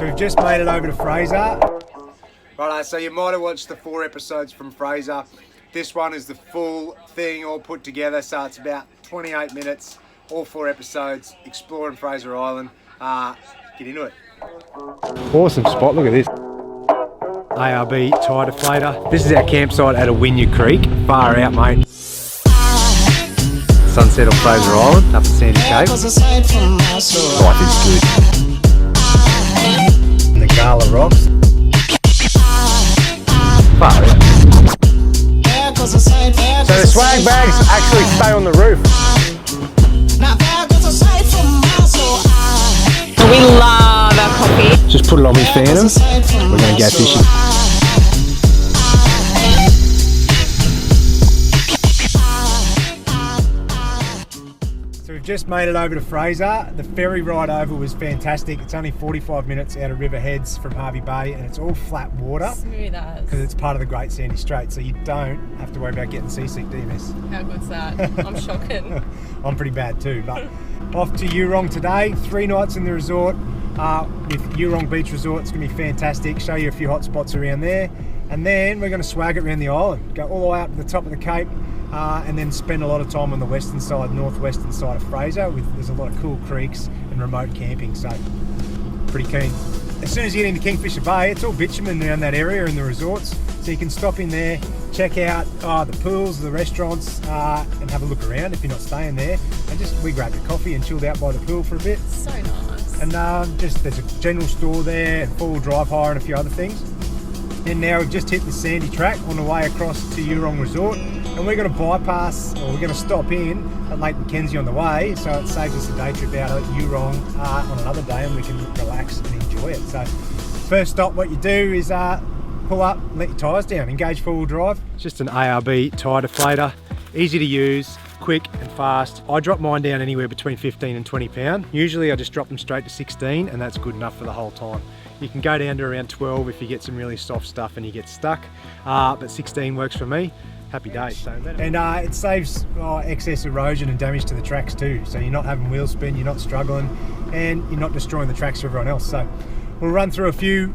So we've just made it over to Fraser. Right, so you might have watched the 4 episodes from Fraser. This one is the full thing all put together, so it's about 28 minutes, all 4 episodes, exploring Fraser Island. Get into it. Awesome spot, look at this. ARB tide deflator. This is our campsite at Wynyard Creek. Far out, mate. Sunset on Fraser Island, up at Sandy Cape. Life is good. And the Gala Rocks. Far out. So the swag bags actually stay on the roof. We love our coffee. Just put it on me Phantom. We're going to go fishing. So we've just made it over to Fraser. The ferry ride over was fantastic. It's only 45 minutes out of River Heads from Hervey Bay, and it's all flat water. Smooth as. Because it's part of the Great Sandy Strait, so you don't have to worry about getting seasick, do you, miss? How good's that? I'm shocking. I'm pretty bad too, but off to Eurong today. 3 nights in the resort with Eurong Beach Resort. It's going to be fantastic. Show you a few hot spots around there. And then we're going to swag it around the island. Go all the way up to the top of the Cape and then spend a lot of time on the western side, northwestern side of Fraser. There's a lot of cool creeks and remote camping, so pretty keen. As soon as you get into Kingfisher Bay, it's all bitumen around that area in the resorts. So you can stop in there, check out the pools, the restaurants, and have a look around if you're not staying there. And we grabbed a coffee and chilled out by the pool for a bit. So nice. And there's a general store there, and 4-wheel drive hire and a few other things. And now we've just hit the sandy track on the way across to Eurong Resort. And we're going to bypass, or we're going to stop in at Lake Mackenzie on the way, so it saves us a day trip out at Eurong on another day, and we can relax and enjoy it. So first stop, what you do is pull up, let your tyres down, engage 4-wheel drive. It's just an ARB tyre deflator, easy to use, quick and fast. I drop mine down anywhere between 15 and 20 pound. Usually I just drop them straight to 16, and that's good enough for the whole time. You can go down to around 12 if you get some really soft stuff and you get stuck, but 16 works for me. Happy days. And it saves excess erosion and damage to the tracks too. So you're not having wheel spin, you're not struggling, and you're not destroying the tracks for everyone else. So we'll run through a few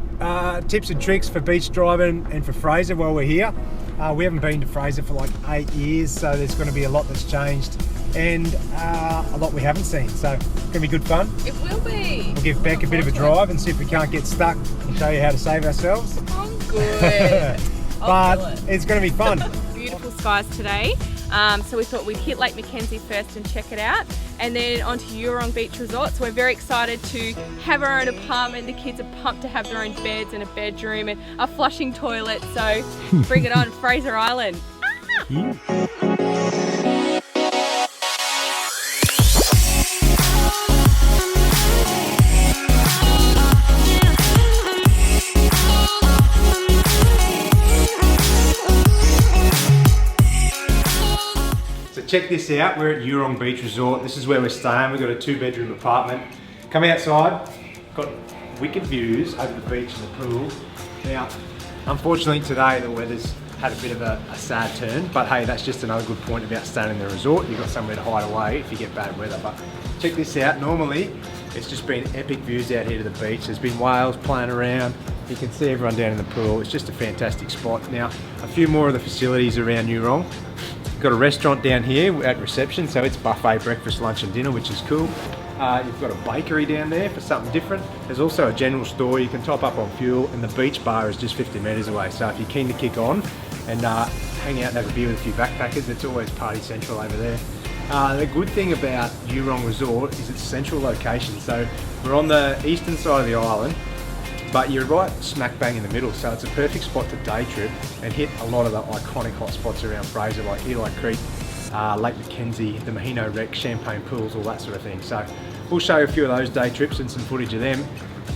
tips and tricks for beach driving and for Fraser while we're here. We haven't been to Fraser for like 8 years, so there's going to be a lot that's changed and a lot we haven't seen. So it's going to be good fun. It will be. We'll give Beck a bit of a drive and see if we can't get stuck and show you how to save ourselves. I'm good. But it's going to be fun. Beautiful skies today, so we thought we'd hit Lake Mackenzie first and check it out, and then onto Eurong Beach Resort. So we're very excited to have our own apartment. The kids are pumped to have their own beds and a bedroom and a flushing toilet, so bring it on, Fraser Island. Check this out, we're at Eurong Beach Resort. This is where we're staying. We've got a 2-bedroom apartment. Come outside, got wicked views over the beach and the pool. Now, unfortunately today the weather's had a bit of a sad turn, but hey, that's just another good point about staying in the resort. You've got somewhere to hide away if you get bad weather. But check this out, normally it's just been epic views out here to the beach. There's been whales playing around. You can see everyone down in the pool. It's just a fantastic spot. Now, a few more of the facilities around Eurong. Got a restaurant down here at reception, so it's buffet breakfast, lunch and dinner, which is cool. You've got a bakery down there for something different. There's also a general store you can top up on fuel, and the beach bar is just 50 metres away. So if you're keen to kick on and hang out and have a beer with a few backpackers, it's always party central over there. The good thing about Eurong Resort is its central location. So we're on the eastern side of the island, but you're right smack bang in the middle, so it's a perfect spot to day trip and hit a lot of the iconic hotspots around Fraser, like Eli Creek, Lake Mackenzie, the Mahino Wreck, Champagne Pools, all that sort of thing. So we'll show you a few of those day trips and some footage of them,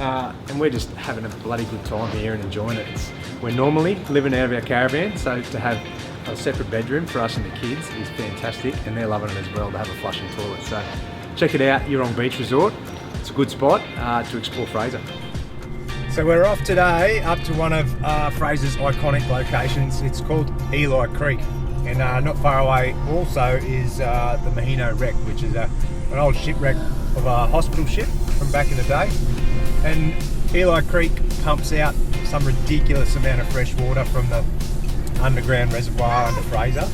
and we're just having a bloody good time here and enjoying it. We're normally living out of our caravan, so to have a separate bedroom for us and the kids is fantastic, and they're loving it as well to have a flushing toilet. So check it out, Eurong Beach Resort. It's a good spot to explore Fraser. So we're off today up to one of Fraser's iconic locations. It's called Eli Creek, and not far away also is the Mahino Wreck, which is an old shipwreck of a hospital ship from back in the day. And Eli Creek pumps out some ridiculous amount of fresh water from the underground reservoir under Fraser,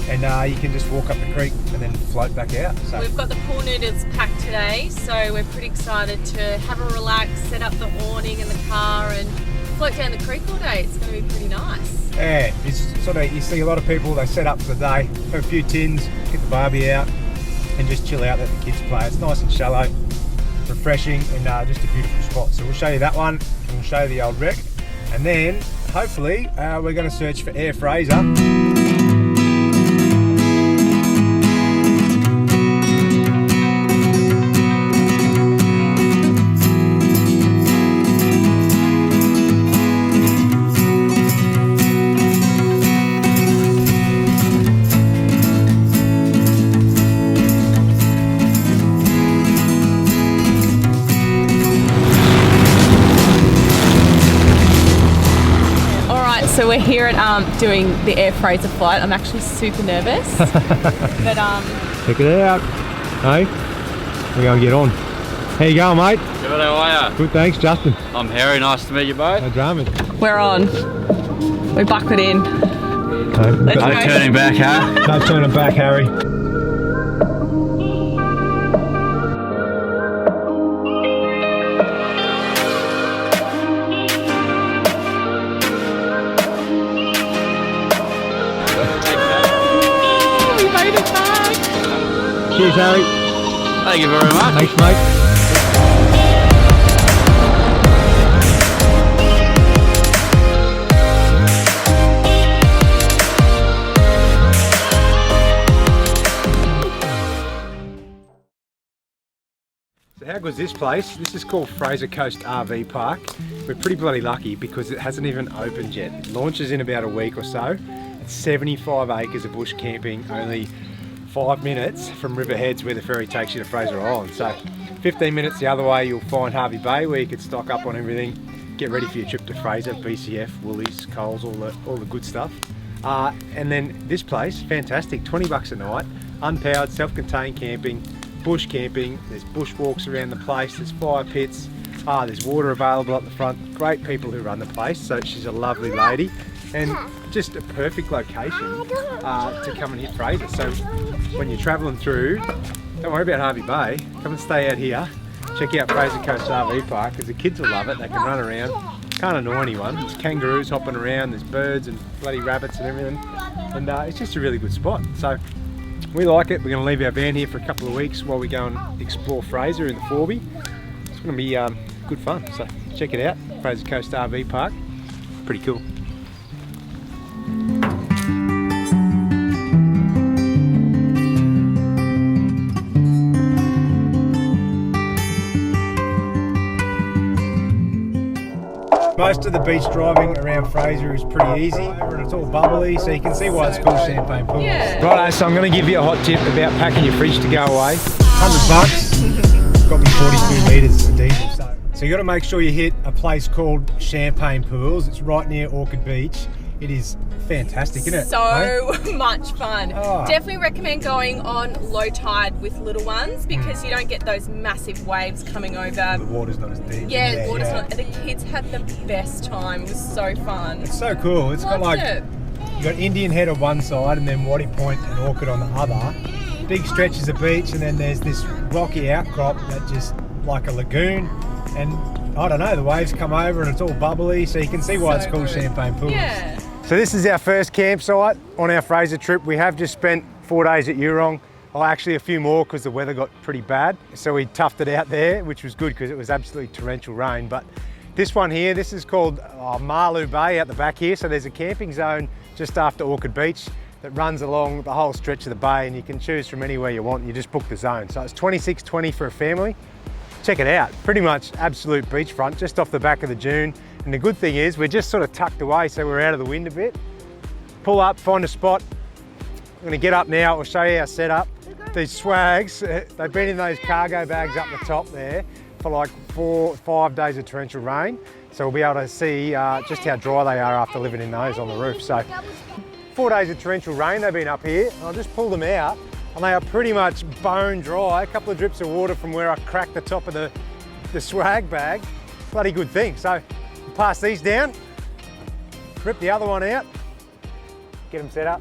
and you can just walk up the creek and then float back out. So we've got the pool noodles packed today, so we're pretty excited to have a relax, set up the awning in the car and float down the creek all day. It's going to be pretty nice. Yeah, it's sort of, you see a lot of people, they set up for the day, have a few tins, get the barbie out and just chill out, let the kids play. It's nice and shallow, refreshing, and just a beautiful spot. So we'll show you that one and we'll show you the old wreck, and then hopefully we're going to search for Air Fraser. So we're here at doing the Air Fraser flight. I'm actually super nervous, but check it out. Hey, we're going to get on. How you going, mate? Good, how are you? Good, thanks, Justin. I'm Harry, nice to meet you both. No dramas. We're on. We're buckled in. No turning back, huh? No turning back, Harry. Cheers, Harry. Thank you very much. Thanks, mate. So how good's this place? This is called Fraser Coast RV Park. We're pretty bloody lucky because it hasn't even opened yet. It launches in about a week or so. It's 75 acres of bush camping, only 5 minutes from Riverheads where the ferry takes you to Fraser Island. So 15 minutes the other way you'll find Hervey Bay where you could stock up on everything, get ready for your trip to Fraser, BCF, Woolies, Coles, all the good stuff. And then this place, fantastic, 20 bucks a night, unpowered, self-contained camping, bush camping, there's bushwalks around the place, there's fire pits, there's water available up the front, great people who run the place, so she's a lovely lady. And just a perfect location to come and hit Fraser. So when you're travelling through, don't worry about Hervey Bay, come and stay out here, check out Fraser Coast RV Park because the kids will love it, they can run around, can't annoy anyone, there's kangaroos hopping around, there's birds and bloody rabbits and everything, and it's just a really good spot. So we like it, we're going to leave our van here for a couple of weeks while we go and explore Fraser in the Forby. It's going to be good fun, so check it out, Fraser Coast RV Park, pretty cool. Most of the beach driving around Fraser is pretty easy, and it's all bubbly, so you can see why it's called champagne pools. Yeah. Righto, so I'm going to give you a hot tip about packing your fridge to go away. $100, got me 42 litres of diesel. So you got to make sure you hit a place called Champagne Pools. It's right near Orchid Beach. It is fantastic, isn't it? So much fun. Oh. Definitely recommend going on low tide with little ones because you don't get those massive waves coming over. The water's not as deep. Yeah, the water's not. The kids had the best time. It was so fun. It's so cool. It's got like, you've got Indian Head on one side and then Waddy Point and Orchid on the other. Big stretches of beach, and then there's this rocky outcrop that just like a lagoon. And I don't know, the waves come over and it's all bubbly, so you can see why it's called Champagne Pools. Yeah. So this is our first campsite on our Fraser trip. We have just spent 4 days at Eurong. Oh, actually a few more because the weather got pretty bad. So we toughed it out there, which was good because it was absolutely torrential rain. But this one here, this is called Marloo Bay out the back here. So there's a camping zone just after Orchid Beach that runs along the whole stretch of the bay, and you can choose from anywhere you want. You just book the zone. So it's $26.20 for a family. Check it out, pretty much absolute beachfront, just off the back of the dune. And the good thing is we're just sort of tucked away, so we're out of the wind a bit. Pull up, find a spot. I'm gonna get up now, I'll show you our setup. These swags, they've been in those cargo bags up the top there for like 4 or 5 days of torrential rain. So we'll be able to see just how dry they are after living in those on the roof. So 4 days of torrential rain they've been up here. I'll just pull them out and they are pretty much bone dry. A couple of drips of water from where I cracked the top of the swag bag. bloody good thing. So pass these down, rip the other one out, get them set up.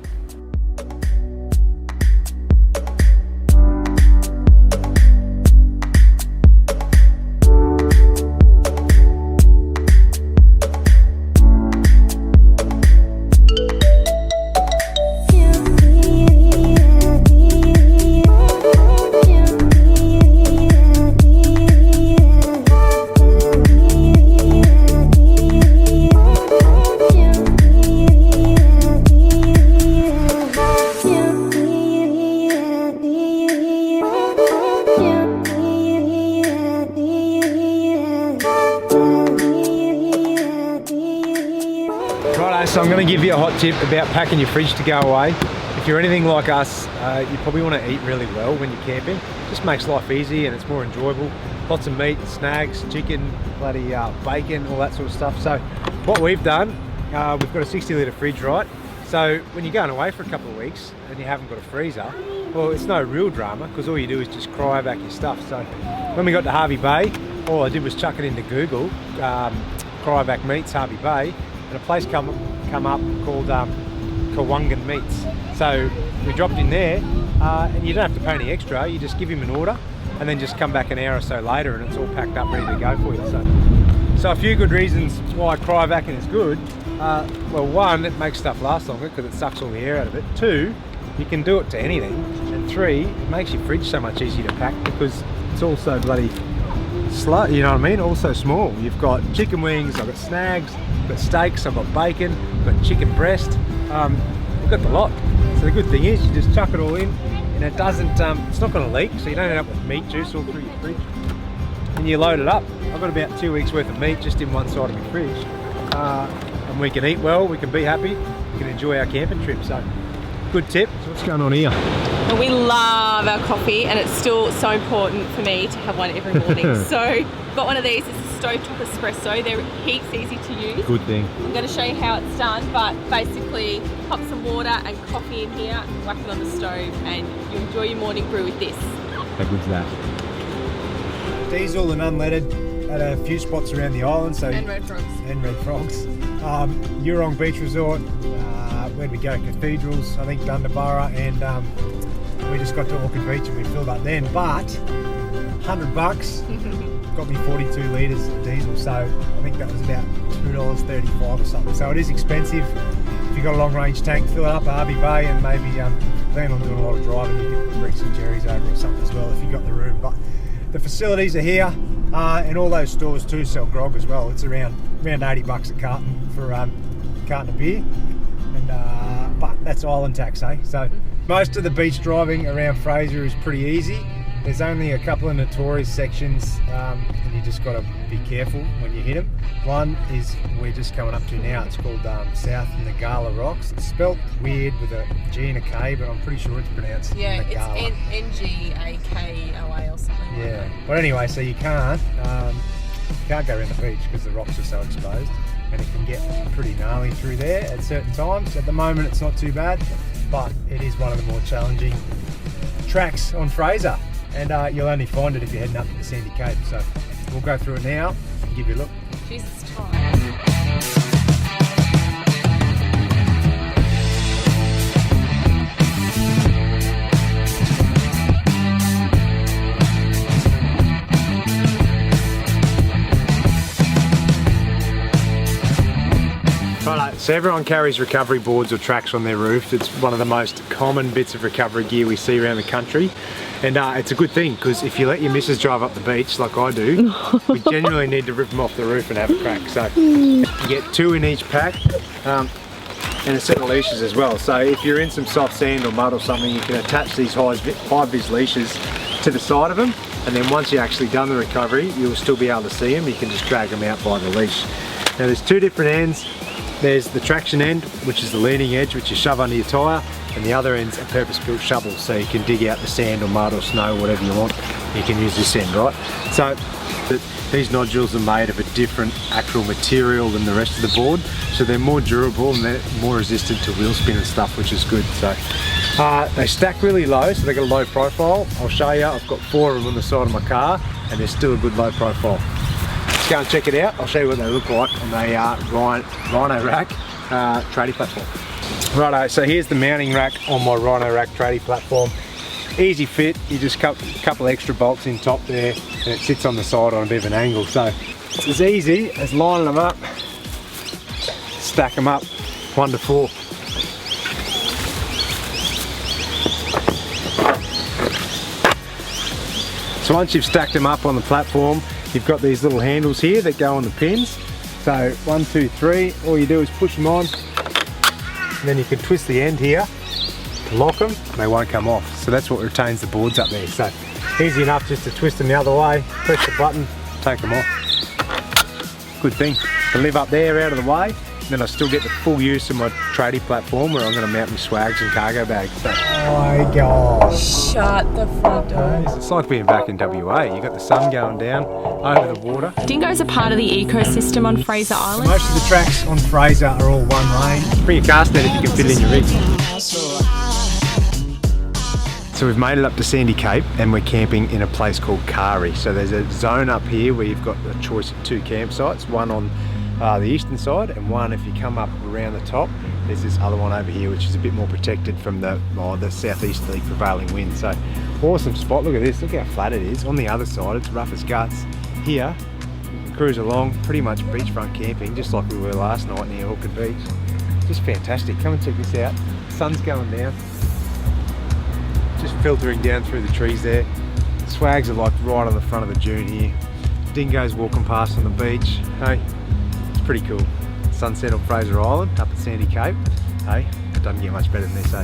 So I'm going to give you a hot tip about packing your fridge to go away. If you're anything like us, you probably want to eat really well when you're camping. It just makes life easy and it's more enjoyable. Lots of meat, snags, chicken, bloody bacon, all that sort of stuff. So what we've done, we've got a 60 litre fridge, right? So when you're going away for a couple of weeks and you haven't got a freezer, well, it's no real drama because all you do is just cryovac your stuff. So when we got to Hervey Bay, all I did was chuck it into Google, cryovac meats, Hervey Bay, and a place come up called Caravan Meats. So we dropped in there and you don't have to pay any extra, you just give him an order and then just come back an hour or so later and it's all packed up ready to go for you. So a few good reasons why cryovacing is good. Well, one, it makes stuff last longer because it sucks all the air out of it. Two, you can do it to anything. And three, it makes your fridge so much easier to pack because it's also bloody slow, you know what I mean? Also small. You've got chicken wings, I've got snags, I've got steaks, I've got bacon, I've got chicken breast. We've got the lot. So the good thing is you just chuck it all in and it doesn't, it's not going to leak, so you don't end up with meat juice all through your fridge. And you load it up. I've got about 2 weeks worth of meat just in one side of my fridge. And we can eat well, we can be happy, we can enjoy our camping trip. So good tip. So what's going on here? And we love our coffee and it's still so important for me to have one every morning. So got one of these, it's a stovetop espresso. They're heaps easy to use. Good thing. I'm going to show you how it's done, but basically pop some water and coffee in here, whack it on the stove and you enjoy your morning brew with this. How good's that? Diesel and unleaded at a few spots around the island. So And red frogs. And red frogs. Eurong Beach Resort, where'd we go? Cathedrals, I think Dunderborough, and we just got to Orchid Beach and we filled up then. But $100 got me 42 litres of diesel, so I think that was about $2.35 or something. So it is expensive. If you've got a long range tank, fill it up at Hervey Bay and maybe plan on doing a lot of driving. You can bring some cherries over or something as well if you've got the room. But the facilities are here, and all those stores too sell grog as well. It's around $80 a carton for a carton of beer, and but that's island tax, eh? So most of the beach driving around Fraser is pretty easy. There's only a couple of notorious sections, and you just got to be careful when you hit them. One is we're just coming up to now. It's called South Ngala Rocks. It's spelt weird with a G and a K, but I'm pretty sure it's pronounced Ngala. It's Ngakaoa or something. Yeah. Like that. But anyway, so you can't go around the beach because the rocks are so exposed, and it can get pretty gnarly through there at certain times. At the moment, it's not too bad, but it is one of the more challenging tracks on Fraser. And you'll only find it if you're heading up to the Sandy Cape. So we'll go through it now and give you a look. Jesus, time. Right, so everyone carries recovery boards or tracks on their roof. It's one of the most common bits of recovery gear we see around the country. And it's a good thing because if you let your missus drive up the beach like I do, we genuinely need to rip them off the roof and have a crack. So you get 2 in each pack and a set of leashes as well. So if you're in some soft sand or mud or something, you can attach these high-vis leashes to the side of them, and then once you've actually done the recovery, you'll still be able to see them. You can just drag them out by the leash. Now there's 2 different ends. There's the traction end, which is the leading edge, which you shove under your tyre, and the other end's a purpose-built shovel, so you can dig out the sand or mud or snow, whatever you want. You can use this end, right? So these nodules are made of a different actual material than the rest of the board, so they're more durable and they're more resistant to wheel spin and stuff, which is good. So they stack really low, so they've got a low profile. I'll show you. I've got 4 of them on the side of my car, and they're still a good low profile. let's go and check it out. I'll show you what they look like on the Rhino rack tradie platform. Righto, so here's the mounting rack on my Rhino rack tradie platform. Easy fit, you just cut a couple extra bolts in top there and it sits on the side on a bit of an angle. So it's as easy as lining them up, stack them up 1 to 4. So once you've stacked them up on the platform, you've got these little handles here that go on the pins. So 1, 2, 3, all you do is push them on, and then you can twist the end here, lock them, and they won't come off. So that's what retains the boards up there. So easy enough just to twist them the other way, press the button, take them off. Good thing. To live up there out of the way, then I still get the full use of my tradie platform where I'm going to mount my swags and cargo bags. So, oh my gosh. Shut the front door. It's like being back in WA. You got the sun going down over the water. Dingoes are part of the ecosystem on Fraser Island. Most of the tracks on Fraser are all one lane. Bring your cast net if you can fit it in your rig. So we've made it up to Sandy Cape and we're camping in a place called Caravan. So there's a zone up here where you've got a choice of 2 campsites, one on the eastern side and one if you come up around the top. There's this other one over here which is a bit more protected from the southeasterly prevailing wind. So awesome spot, look at this, look how flat it is. On the other side it's rough as guts. Here you can cruise along, pretty much beachfront camping just like we were last night near Auckland Beach. Just fantastic, come and check this out. Sun's going down, just filtering down through the trees there. Swags are like right on the front of the dune here. Dingoes walking past on the beach, hey. Pretty cool. Sunset on Fraser Island up at Sandy Cape. Hey, it doesn't get much better than this, eh?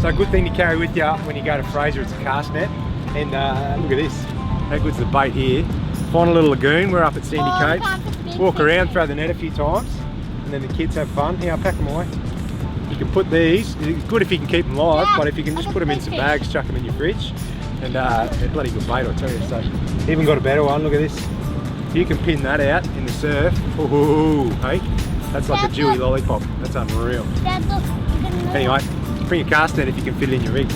So a good thing to carry with you when you go to Fraser, it's a cast net. And look at this, how good's the bait here. Find a little lagoon, we're up at Sandy Cape. Walk around, throw the net a few times, and then the kids have fun. Here, I'll pack them away. You can put these, it's good if you can keep them live, but if you can just put them in some bags, chuck them in your fridge. And they're bloody good bait, I tell you. So, even got a better one, look at this. You can pin that out in the surf. Ooh, hey, that's like a dewy lollipop, that's unreal. Anyway. Bring your cast net if you can fit it in your rig.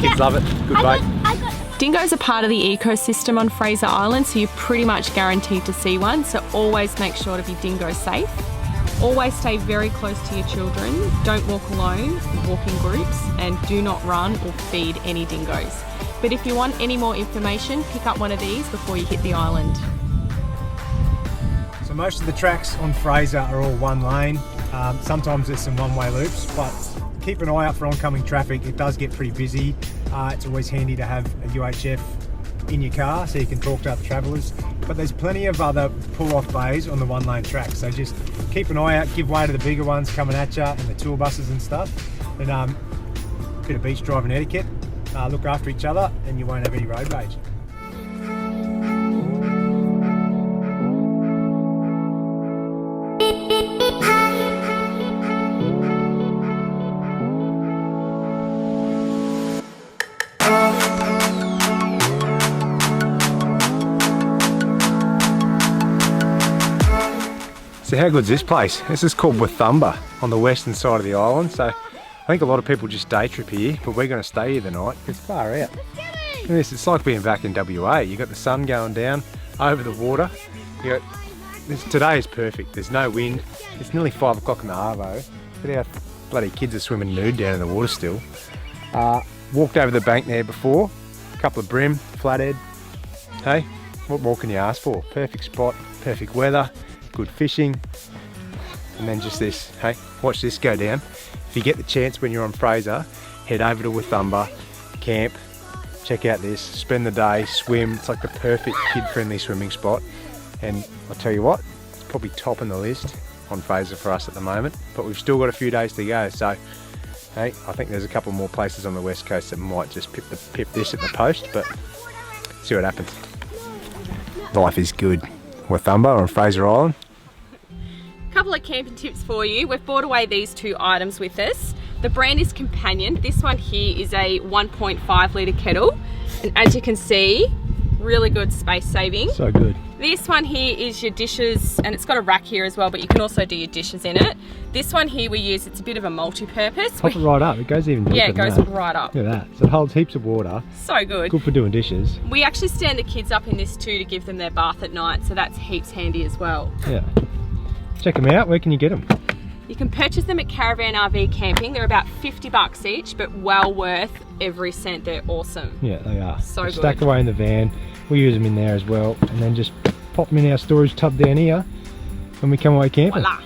Kids love it, good bait. Dingoes are part of the ecosystem on Fraser Island, so you're pretty much guaranteed to see one, so always make sure to be dingo safe. Always stay very close to your children, don't walk alone, walk in groups, and do not run or feed any dingoes. But if you want any more information, pick up one of these before you hit the island. So most of the tracks on Fraser are all one lane. Sometimes there's some one-way loops, but keep an eye out for oncoming traffic. It does get pretty busy. It's always handy to have a UHF in your car so you can talk to other travellers. But there's plenty of other pull-off bays on the one-lane track. So just keep an eye out, give way to the bigger ones coming at you and the tour buses and stuff. And a bit of beach driving etiquette. Look after each other and you won't have any road rage. So how good's this place? This is called Wathumba on the western side of the island. So I think a lot of people just day trip here, but we're going to stay here the night. It's far out. Look at this, it's like being back in WA. You got the sun going down over the water. Today is perfect. There's no wind. It's nearly 5 o'clock in the arvo. Look at how bloody kids are swimming nude down in the water still. Walked over the bank there before. A couple of bream, flathead. Hey, what more can you ask for? Perfect spot, perfect weather. Good fishing, and then just this, hey, watch this go down. If you get the chance when you're on Fraser, head over to Wathumba, camp, check out this, spend the day, swim. It's like the perfect kid-friendly swimming spot. And I'll tell you what, it's probably top on the list on Fraser for us at the moment, but we've still got a few days to go. So, hey, I think there's a couple more places on the west coast that might just pip this at the post, but see what happens. Life is good. Wathumba on Fraser Island. Couple of camping tips for you. We've brought away these 2 items with us. The brand is Companion. This one here is a 1.5 litre kettle. And as you can see, really good space saving. So good. This one here is your dishes, and it's got a rack here as well, but you can also do your dishes in it. This one here we use, it's a bit of a multi-purpose. Pop it right up, it goes even deeper. Yeah, it goes than that. right up. Look at that. So it holds heaps of water. So good. Good for doing dishes. We actually stand the kids up in this too to give them their bath at night, so that's heaps handy as well. Yeah. Check them out. Where can you get them? You can purchase them at Caravan RV Camping. They're about $50 each, but well worth every cent. They're awesome. Yeah, they are. So They're good. stacked away in the van. We use them in there as well, and then just pop them in our storage tub down here when we come away camping. Voila.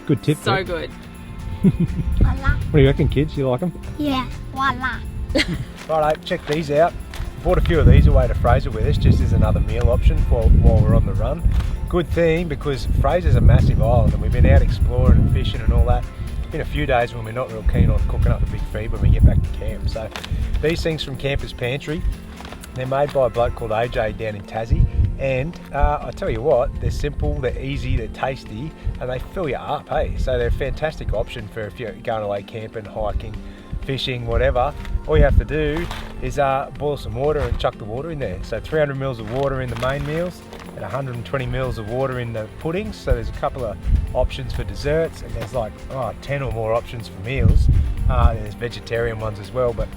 Good tip. So there. good. Voila. What do you reckon, kids? You like them? Yeah, voila. Righto, check these out. Brought a few of these away to Fraser with us, just as another meal option while we're on the run. Good thing, because Fraser's a massive island and we've been out exploring and fishing and all that. It's been a few days when we're not real keen on cooking up a big feed when we get back to camp. So these things from Camper's Pantry, they're made by a bloke called AJ down in Tassie, and I tell you what, they're simple, they're easy, they're tasty, and they fill you up, hey? So they're a fantastic option for if you're going away camping, hiking, fishing, whatever. All you have to do is boil some water and chuck the water in there. So 300 mils of water in the main meals and 120 mils of water in the puddings. So there's a couple of options for desserts, and there's like 10 or more options for meals. There's vegetarian ones as well, but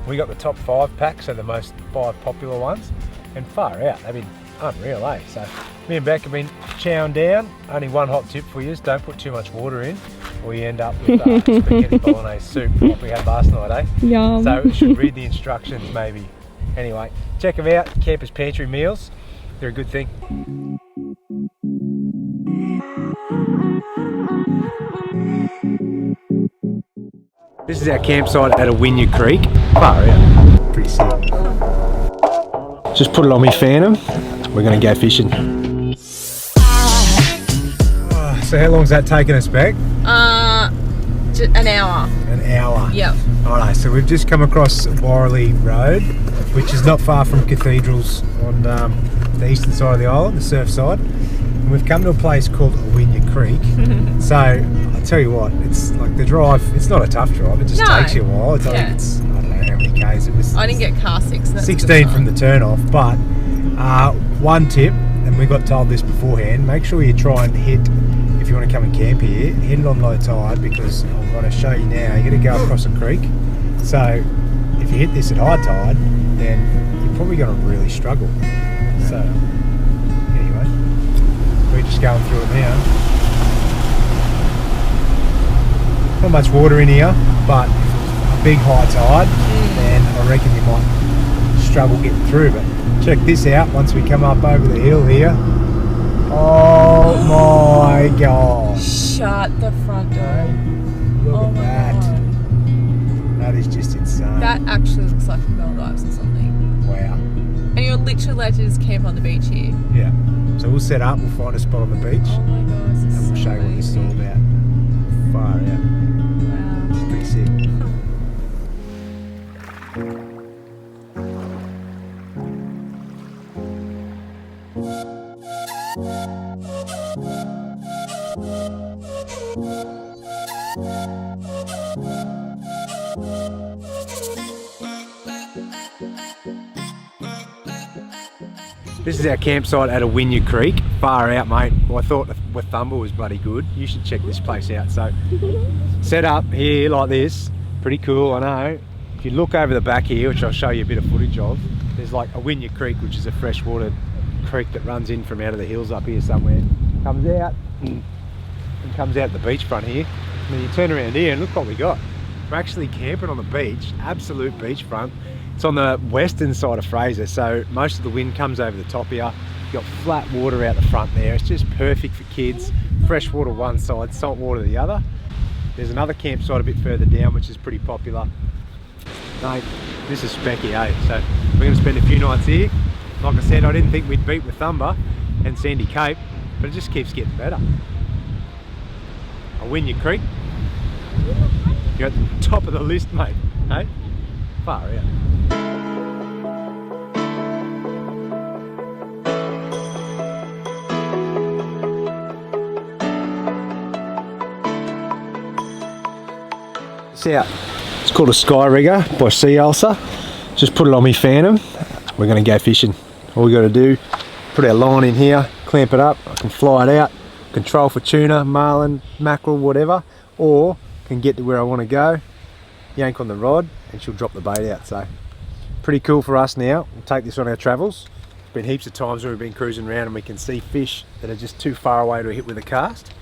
we got the top 5 packs, so the most 5 popular ones, and far out, they've been unreal, eh? So me and Beck have been chowing down. Only one hot tip for you is don't put too much water in, or you end up with spaghetti bolognese soup like we had last night, eh? Yum. So you should read the instructions maybe. Anyway, check them out, Camper's Pantry meals. They're a good thing. This is our campsite at Awinya Creek. Far out. Pretty sick. Just put it on me phantom. We're going to go fishing. So how long's that taken us back? An hour. An hour. Yep. Alright, so we've just come across Borley Road, which is not far from cathedrals on the eastern side of the island, the surf side. And we've come to a place called Awinya Creek. So I tell you what, it's like the drive, it's not a tough drive, it just takes you a while. It's, I think it's, I don't know how many Ks it was. I didn't get car 6. So that's 16 from the turn off, but one tip, and we got told this beforehand, make sure you try and hit, if you want to come and camp here, hit it on low tide, because I'm going to show you now, you're going to go across a creek. So if you hit this at high tide, then you're probably going to really struggle. So anyway, we're just going through it now. Not much water in here, but a big high tide, then I reckon you might struggle getting through. But check this out, once we come up over the hill here. Oh my gosh. Shut the front door. Look Oh at my that. God. That is just insane. That actually looks like a Maldives or something. Wow. And you're literally allowed to just camp on the beach here. Yeah. So we'll set up, we'll find a spot on the beach, Oh my God, this is and we'll so show you what this is all amazing. about. Far out. Wow. It's pretty sick. This is our campsite at Awinya Creek. Far out, mate. Well, I thought Wathumba was bloody good. You should check this place out. So, set up here like this. Pretty cool, I know. If you look over the back here, which I'll show you a bit of footage of, there's like Awinya Creek, which is a freshwater creek that runs in from out of the hills up here somewhere. Comes out and comes out the beachfront here. And then you turn around here and look what we got. We're actually camping on the beach, absolute beachfront. It's on the western side of Fraser, so most of the wind comes over the top here. You've got flat water out the front there. It's just perfect for kids. Fresh water one side, salt water the other. There's another campsite a bit further down, which is pretty popular. Mate, this is specky, eh? So we're going to spend a few nights here. Like I said, I didn't think we'd beat Wathumba and Sandy Cape, but it just keeps getting better. Awinya Creek. You're at the top of the list, mate. Hey? Far out. It's out. It's called a Sky Rigger by Sea Ulcer. Just put it on me Phantom. We're going to go fishing. All we got to do, put our line in here, clamp it up. I can fly it out, control for tuna, marlin, mackerel, whatever, or can get to where I want to go, yank on the rod, and she'll drop the bait out. So pretty cool for us now. We'll take this on our travels. There's been heaps of times where we've been cruising around and we can see fish that are just too far away to hit with a cast.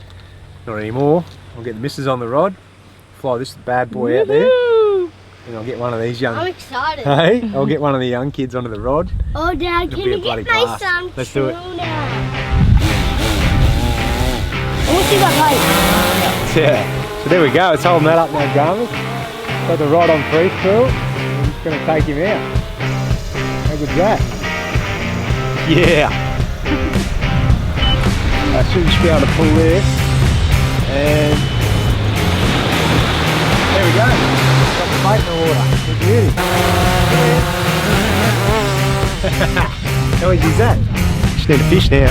Not anymore. I'll get the missus on the rod, fly this bad boy out there, and I'll get one of these young... I'm excited. Hey, I'll get one of the young kids onto the rod. Oh, Dad, It'll can be a you bloody get my blast. son Let's do it. tuna? I want to see that bite. Yeah. So there we go. It's holding that up now, Garmin. Got the rod on free spool. I'm just going to take him out. How good's that? Yeah. I should just be able to pull there. And there we go. Got the bait in the water. Good beauty. How easy is that? Just need a fish now.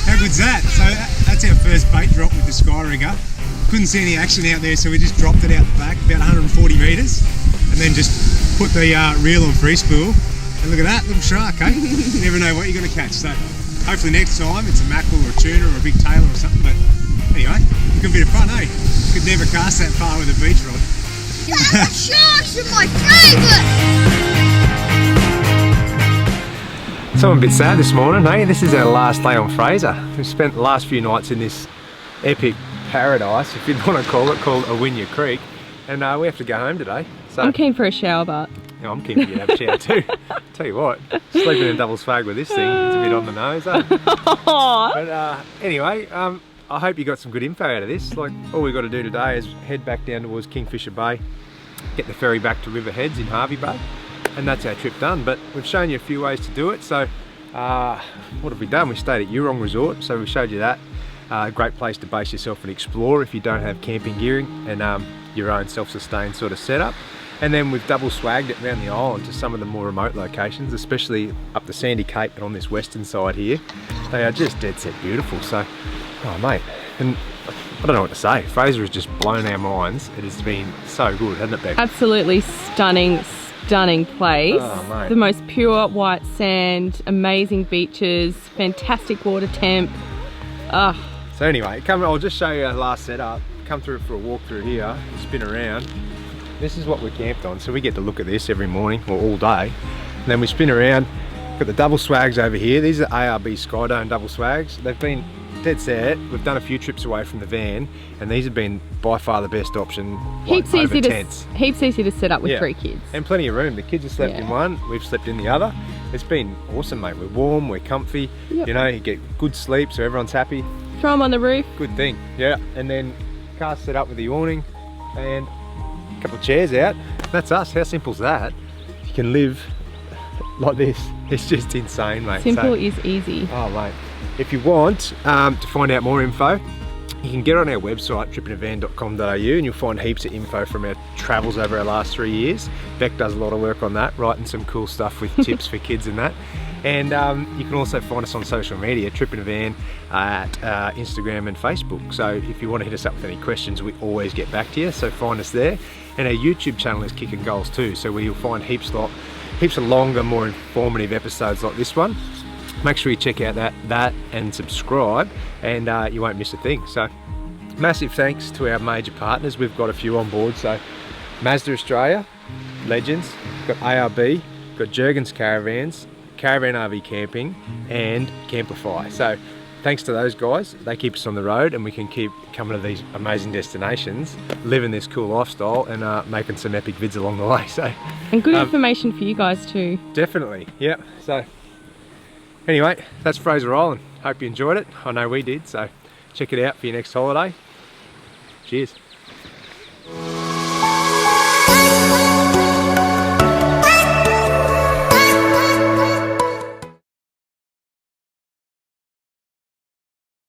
How good's that? So that's our first bait drop with the Sky Rigger. Couldn't see any action out there, so we just dropped it out the back, about 140 metres, and then just put the reel on free spool. And look at that, little shark, eh? You never know what you're going to catch. So hopefully next time it's a mackerel or a tuna or a big tailor or something. But anyway, good bit of fun, eh? Could never cast that far with a beach rod. Sharks are my favourite! So I'm a bit sad this morning, hey? This is our last day on Fraser. We've spent the last few nights in this epic paradise, if you'd want to call it, called Awinya Creek. And we have to go home today. So I'm keen for a shower, but yeah, I'm keen for you to have a shower too. Tell you what, sleeping in a double swag with this thing, it's a bit on the nose, eh? But anyway, I hope you got some good info out of this. Like, all we've got to do today is head back down towards Kingfisher Bay, get the ferry back to Riverheads in Hervey Bay, and that's our trip done. But we've shown you a few ways to do it. So what have we done? We stayed at Eurong Resort, so we showed you that. Great place to base yourself and explore if you don't have camping gearing and your own self-sustained sort of setup. And then we've double swagged it around the island to some of the more remote locations, especially up the Sandy Cape and on this western side here. They are just dead set beautiful. So, oh mate, and I don't know what to say. Fraser has just blown our minds. It has been so good, hasn't it, Beck? absolutely stunning, stunning place. Oh, mate. The most pure white sand, amazing beaches, fantastic water temp. So anyway, I'll just show you our last setup. Come through for a walk through here, spin around. This is what we're camped on, so we get to look at this every morning or all day. And then we spin around, got the double swags over here. These are ARB Skydome double swags. They've been dead set. We've done a few trips away from the van, and these have been by far the best option. Like, Heaps easy to set up with Yeah. 3 kids. And plenty of room. The kids have slept in one, we've slept in the other. It's been awesome, mate. We're warm, we're comfy. Yep. You know, you get good sleep, so everyone's happy. Throw them on the roof. Good thing, yeah. And then car set up with the awning and a couple of chairs out. That's us. How simple's that? You can live like this. It's just insane, mate. Simple is easy. Oh, mate. If you want to find out more info, you can get on our website, tripinavan.com.au, and you'll find heaps of info from our travels over our last 3 years. Beck does a lot of work on that, writing some cool stuff with tips for kids and that. And you can also find us on social media, Tripinavan at Instagram and Facebook. So if you want to hit us up with any questions, we always get back to you. So find us there. And our YouTube channel is Kicking Goals too. So where you'll find heaps of longer, more informative episodes like this one. Make sure you check out that and subscribe, and you won't miss a thing. So massive thanks to our major partners. We've got a few on board. So MAZDA Australia, legends. We've got ARB, got Jurgen's Caravans, Caravan RV Camping, and Camplify. So thanks to those guys, they keep us on the road and we can keep coming to these amazing destinations, living this cool lifestyle and making some epic vids along the way. So And good information for you guys too. definitely, yeah. So anyway, that's Fraser Island. Hope you enjoyed it. I know we did, so check it out for your next holiday. Cheers.